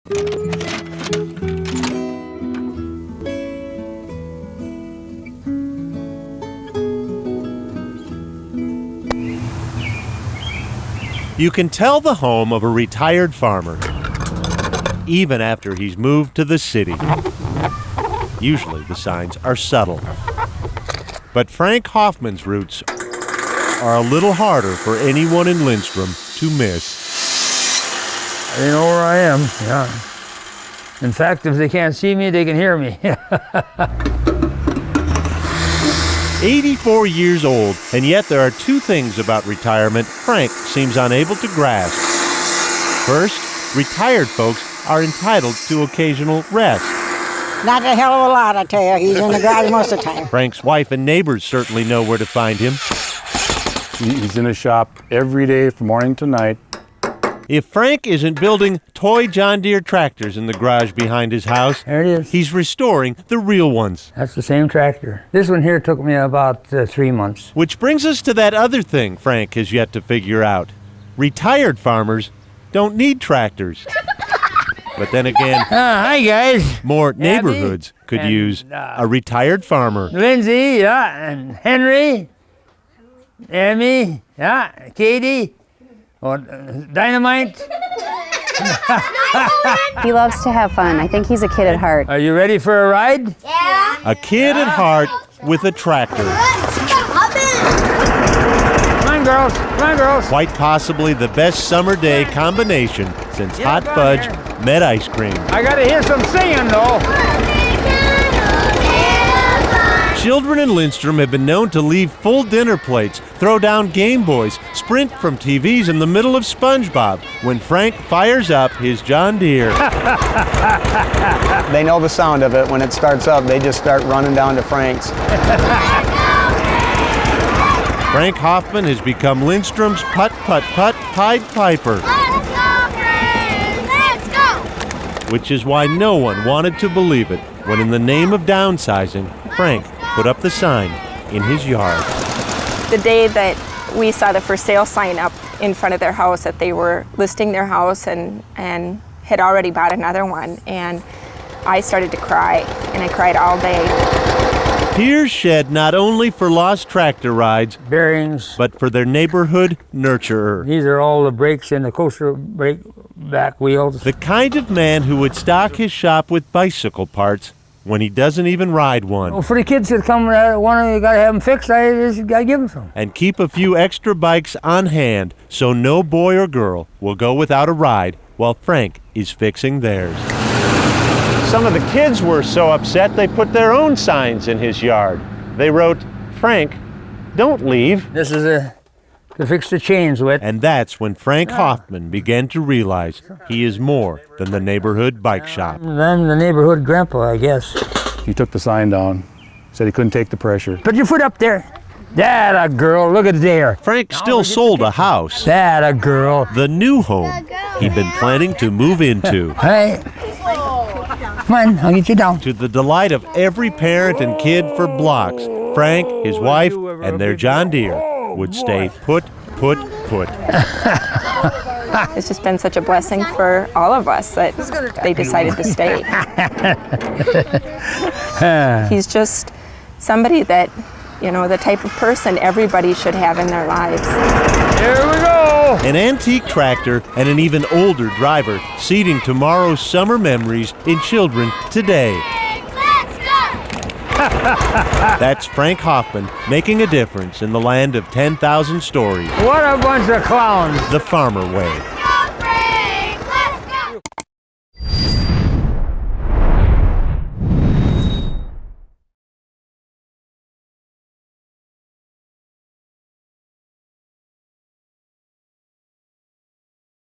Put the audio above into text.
You can tell the home of a retired farmer, even after he's moved to the city. Usually the signs are subtle. But Frank Hoffman's roots are a little harder for anyone in Lindstrom to miss. They know where I am, yeah. In fact, if they can't see me, they can hear me. 84 years old, and yet there are two things about retirement Frank seems unable to grasp. First, retired folks are entitled to occasional rest. Not a hell of a lot, I tell you. He's in the garage most of the time. Frank's wife and neighbors certainly know where to find him. He's in the shop every day from morning to night. If Frank isn't building toy John Deere tractors in the garage behind his house, There it is. he's restoring the real ones. That's the same tractor. This one here took me about 3 months. Which brings us to that other thing Frank has yet to figure out. Retired farmers don't need tractors. But then again, Hi, guys. more neighborhoods could and, use a retired farmer. Lindsay, yeah, and Henry, Emmy, yeah, Katie, Dynamite. He loves to have fun. I think he's a kid at heart. Are you ready for a ride? A kid at heart with a tractor. Come on, girls. Come on, girls. Quite possibly the best summer day combination since hot fudge met ice cream. I gotta hear some singing, though. Children in Lindstrom have been known to leave full dinner plates, throw down Game Boys, sprint from TVs in the middle of SpongeBob when Frank fires up his John Deere. They know the sound of it. When it starts up, they just start running down to Frank's. Frank Hoffman has become Lindstrom's putt-putt-putt Pied Piper. Let's go, Frank! Let's go! Which is why no one wanted to believe it when, in the name of downsizing, Frank put up the sign in his yard. The day that we saw the for sale sign up in front of their house, that they were listing their house and had already bought another one, and I started to cry, and I cried all day. Tears shed not only for lost tractor rides, Bearings. but for their neighborhood nurturer. These are all the brakes in the coaster brake back wheels. The kind of man who would stock his shop with bicycle parts when he doesn't even ride one. Well, for the kids that come, one you gotta have them fixed. I just gotta give them some. And keep a few extra bikes on hand so no boy or girl will go without a ride while Frank is fixing theirs. Some of the kids were so upset they put their own signs in his yard. They wrote, "Frank, don't leave." This is to fix the chains with. And that's when Frank Hoffman began to realize he is more than the neighborhood bike shop. I'm the neighborhood grandpa, I guess. He took the sign down, said he couldn't take the pressure. Put your foot up there. That a girl, look at there. Frank still sold a house, That a girl. the new home he'd been planning to move into. Hey. Come on, I'll get you down. To the delight of every parent and kid for blocks, Frank, his wife, and their John Deere would stay put. It's just been such a blessing for all of us that they decided to stay. He's just somebody that, you know, the type of person everybody should have in their lives. Here we go. An antique tractor and an even older driver seeding tomorrow's summer memories in children today. Let's go! That's Frank Hoffman making a difference in the land of 10,000 stories. What a bunch of clowns. The Farmer Way.